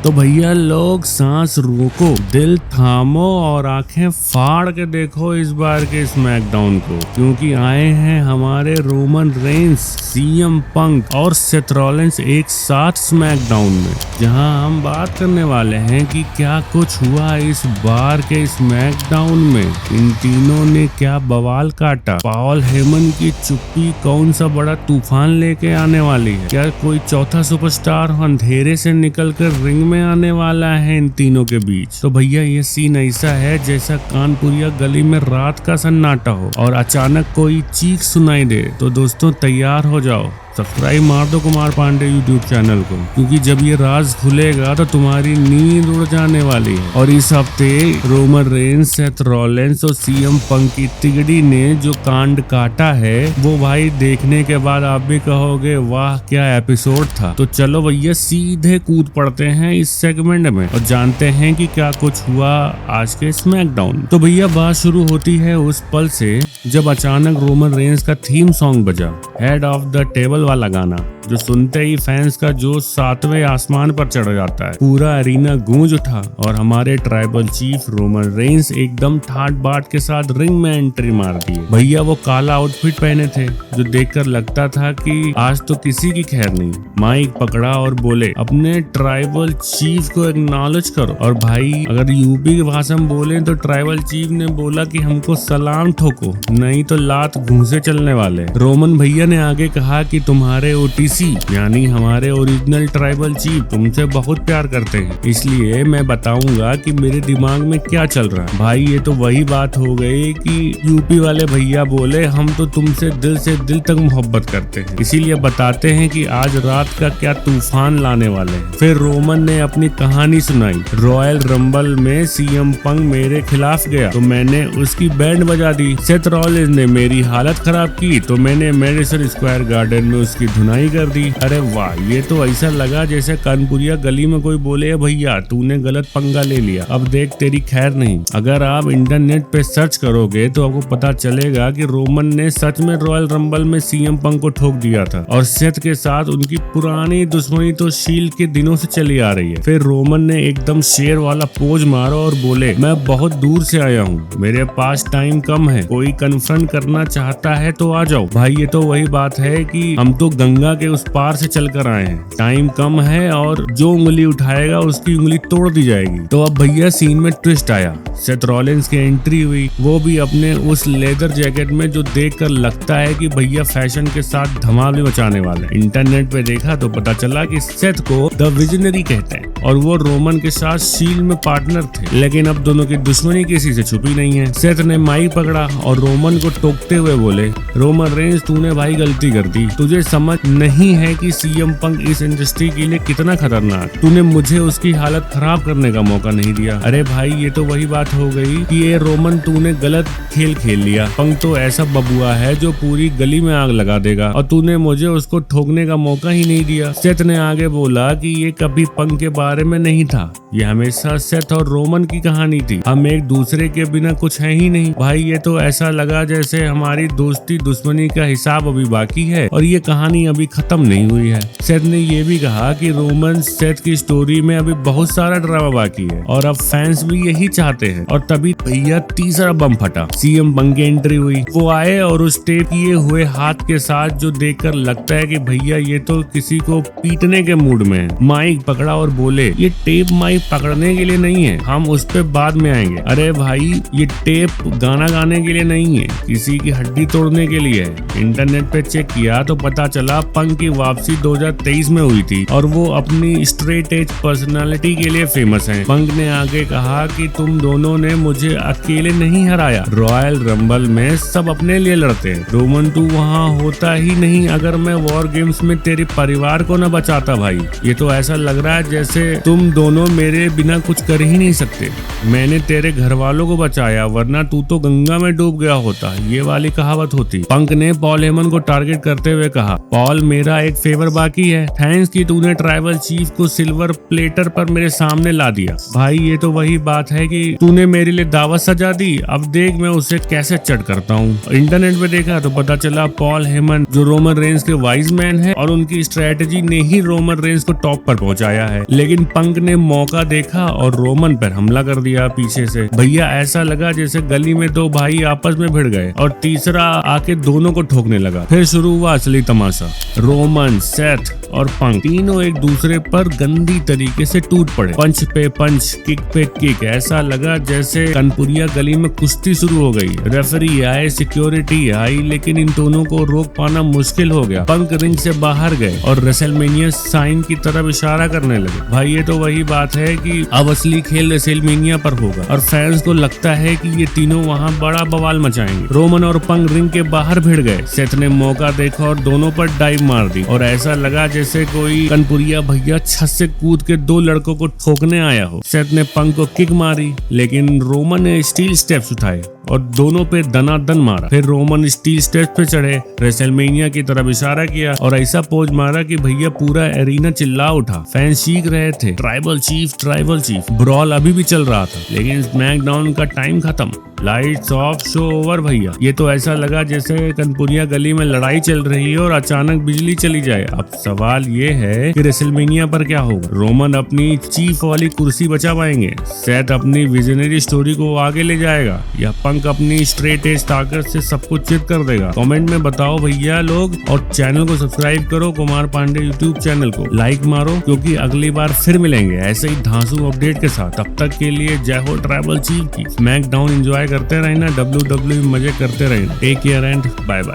तो भैया लोग सांस रोको, दिल थामो और आंखें फाड़ के देखो इस बार के स्मैकडाउन को, क्योंकि आए हैं हमारे रोमन रेंस, सीएम पंक और सेथ रॉलिंस एक साथ स्मैकडाउन में, जहां हम बात करने वाले हैं कि क्या कुछ हुआ इस बार के स्मैकडाउन में। इन तीनों ने क्या बवाल काटा, पॉल हेमन की चुप्पी कौन सा बड़ा तूफान लेके आने वाली है, क्या कोई चौथा सुपरस्टार अंधेरे से निकलकर रिंग में आने वाला है इन तीनों के बीच। तो भैया ये सीन ऐसा है जैसा कानपुरिया गली में रात का सन्नाटा हो और अचानक कोई चीख सुनाई दे। तो दोस्तों तैयार हो जाओ, सब्सक्राइब मार दो कुमार पांडे यूट्यूब चैनल को, क्योंकि जब ये राज खुलेगा तो तुम्हारी नींद उड़ जाने वाली है। और इस हफ्ते रोमन रेंस, सेथ रॉलिंस और सीएम पंक की तिगड़ी ने जो कांड काटा है वो भाई देखने के बाद आप भी कहोगे वाह क्या एपिसोड था। तो चलो भैया सीधे कूद पड़ते हैं इस सेगमेंट में और जानते हैं कि क्या कुछ हुआ आज के स्मैकडाउन। तो भैया बात शुरू होती है उस पल से जब अचानक रोमन रेंस का थीम सॉन्ग बजा, हेड ऑफ द टेबल वाला गाना, जो सुनते ही फैंस का जोश 7वें आसमान पर चढ़ जाता है। पूरा अरीना गूंज उठा और हमारे ट्राइबल चीफ रोमन रेंस एकदम ठाट बाट के साथ रिंग में एंट्री मार दिए। भैया वो काला आउटफिट पहने थे जो देखकर लगता था कि आज तो किसी की खैर नहीं। माइक पकड़ा और बोले अपने ट्राइबल चीफ को एक्नॉलेज करो। और भाई अगर यूपी की भाषा में बोले तो ट्राइबल चीफ ने बोला कि हमको सलाम ठोको, नहीं तो लात घूंसे चलने वाले। रोमन भैया ने आगे कहा कि तुम्हारे ओटीसी यानी हमारे ओरिजिनल ट्राइबल चीफ तुमसे बहुत प्यार करते हैं, इसलिए मैं बताऊंगा कि मेरे दिमाग में क्या चल रहा है। भाई ये तो वही बात हो गई कि यूपी वाले भैया बोले हम तो तुमसे दिल से दिल तक मोहब्बत करते हैं, इसीलिए बताते हैं कि आज रात का क्या तूफान लाने वाले हैं। फिर रोमन ने अपनी कहानी सुनाई, रॉयल रंबल में सीएम पंक मेरे खिलाफ गया तो मैंने उसकी बैंड बजा दी, सेथ रॉलिंस ने मेरी हालत खराब की तो मैंने मैडिसन स्क्वायर गार्डन में उसकी धुनाई कर दी। अरे वाह, ये तो ऐसा लगा जैसे कानपुरिया गली में कोई बोले भैया तूने गलत पंगा ले लिया, अब देख तेरी खैर नहीं। अगर आप इंटरनेट पे सर्च करोगे तो आपको पता चलेगा कि रोमन ने सच में रॉयल रंबल में सीएम पंक को ठोक दिया था और सेथ के साथ उनकी पुरानी दुश्मनी तो शील्ड के दिनों से चली आ रही है। फिर रोमन ने एकदम शेर वाला पोज मारा और बोले मैं बहुत दूर से आया हूँ, मेरे पास टाइम कम है, कोई कन्फ्रंट करना चाहता है तो आ जाओ। भाई ये तो वही बात है कि हम तो गंगा के उस पार से चलकर आए हैं, टाइम कम है और जो उंगली उठाएगा उसकी उंगली तोड़ दी जाएगी। तो अब भैया सीन में ट्विस्ट आया, सेथ रॉलिंस की एंट्री हुई, वो भी अपने उस लेदर जैकेट में जो देखकर लगता है कि भैया फैशन के साथ धमाल भी मचाने वाले। इंटरनेट पे देखा तो पता चला कि सेथ को द विजनरी कहते हैं और वो रोमन के साथ शील्ड में पार्टनर थे, लेकिन अब दोनों की दुश्मनी किसी से छुपी नहीं है। सेथ ने माइक पकड़ा और रोमन को टोकते हुए बोले रोमन रेंस तूने भाई गलती कर दी, तुझे समझ नहीं है कि सीएम पंक इस इंडस्ट्री के लिए कितना खतरनाक, तूने मुझे उसकी हालत खराब करने का मौका नहीं दिया। अरे भाई ये तो वही बात हो गई कि ये रोमन तूने गलत खेल खेल लिया, पंक तो ऐसा बबुआ है जो पूरी गली में आग लगा देगा और तूने मुझे उसको ठोकने का मौका ही नहीं दिया। सेथ ने आगे बोला कि ये कभी पंक के बारे में नहीं था, ये हमेशा सेथ और रोमन की कहानी थी, हम एक दूसरे के बिना कुछ है ही नहीं। भाई ये तो ऐसा लगा जैसे हमारी दोस्ती दुश्मनी का हिसाब अभी बाकी है और ये कहानी अभी खत्म नहीं हुई है। सेथ ने ये भी कहा कि रोमन सेथ की स्टोरी में अभी बहुत सारा ड्रामा बाकी है और अब फैंस भी यही चाहते हैं। और तभी भैया तीसरा बम फटा, सीएम पंक की एंट्री हुई, वो आए और उस टेप किए हुए हाथ के साथ जो देखकर लगता है कि भैया ये तो किसी को पीटने के मूड में है। माइक पकड़ा और बोले ये टेप माइक पकड़ने के लिए नहीं है, हम उस पे बाद में आएंगे। अरे भाई ये टेप गाना गाने के लिए नहीं है, किसी की हड्डी तोड़ने के लिए है। इंटरनेट पे चेक किया तो पता चला पंक की वापसी 2023 में हुई थी और वो अपनी स्ट्रेट एज पर्सनालिटी के लिए फेमस हैं। पंक ने आगे कहा कि तुम दोनों ने मुझे अकेले नहीं हराया, रॉयल रंबल में सब अपने लिए लड़ते हैं, रोमन तू वहाँ होता ही नहीं अगर मैं वॉर गेम्स में तेरे परिवार को न बचाता। भाई ये तो ऐसा लग रहा है जैसे तुम दोनों मेरे बिना कुछ कर ही नहीं सकते, मैंने तेरे घर वालों को बचाया वरना तू तो गंगा में डूब गया होता, ये वाली कहावत होती। पंक ने पॉल हेमन को टारगेट करते हुए कहा कहा, पॉल मेरा एक फेवर बाकी है, थैंक्स कि तूने ट्राइबल चीफ को सिल्वर प्लेटर पर मेरे सामने ला दिया। भाई ये तो वही बात है कि तूने मेरे लिए दावत सजा दी, अब देख मैं उसे कैसे चट करता हूँ। इंटरनेट पे देखा तो पता चला पॉल हेमन जो रोमन रेंस के वाइज मैन है और उनकी स्ट्रेटेजी ने ही रोमन रेंस को टॉप पर पहुंचाया है। लेकिन पंक ने मौका देखा और रोमन पर हमला कर दिया पीछे से। भैया ऐसा लगा जैसे गली में दो भाई आपस में भिड़ गए और तीसरा आके दोनों को ठोकने लगा। फिर शुरू हुआ असली तमाशा। रोमन, सेथ और पंक तीनों एक दूसरे पर गंदी तरीके से टूट पड़े। पंच पे पंच, किक पे किक। ऐसा लगा जैसे कनपुरिया गली में कुश्ती शुरू हो गई। रेफरी आए, सिक्योरिटी आई, लेकिन इन दोनों को रोक पाना मुश्किल हो गया। पंक रिंग से बाहर गए और रेसलमेनिया साइन की तरफ इशारा करने लगे। भाई ये तो वही बात है कि अब असली खेल रेसलमेनिया पर होगा और फैंस को लगता है कि ये तीनों वहां बड़ा बवाल मचाएंगे। रोमन और पंक रिंग के बाहर भिड़ गए। सेथ ने मौका देखा और दोनों पर डाइव मार दी और ऐसा लगा जैसे कोई कनपुरिया भैया छत से कूद के दो लड़कों को ठोकने आया हो। सेथ ने पंक को किक मारी, लेकिन रोमन ने स्टील स्टेप्स उठाए और दोनों पे दनादन मारा। फिर रोमन स्टील स्टेप्स पे चढ़े, रेसलमेनिया की तरफ इशारा किया और ऐसा पोज मारा कि भैया पूरा एरिना चिल्ला उठा। फैंस चीख रहे थे, tribal chief, tribal chief. Brawl अभी भी चल रहा था, लेकिन स्मैकडाउन का टाइम खत्म। लाइट्स ऑफ, शो ओवर भैया। ये तो ऐसा लगा जैसे कनपुरिया गली में लड़ाई चल रही है और अचानक बिजली चली जाए। अब सवाल ये है कि रेसलमेनिया पर क्या होगा। रोमन अपनी चीफ वाली कुर्सी बचा पाएंगे, सेथ अपनी विजनरी स्टोरी को आगे ले जाएगा, या पंक अपनी स्ट्रेट एज ताकत से सबको चित कर देगा। कमेंट में बताओ भैया लोग, और चैनल को सब्सक्राइब करो, कुमार पांडे यूट्यूब चैनल को लाइक मारो, क्योंकि अगली बार फिर मिलेंगे ऐसे ही धांसू अपडेट के साथ। तब तक के लिए जय हो ट्राइबल चीफ की। स्मैकडाउन एंजॉय करते रहना, WWE मजे करते रहना। Take care and bye bye.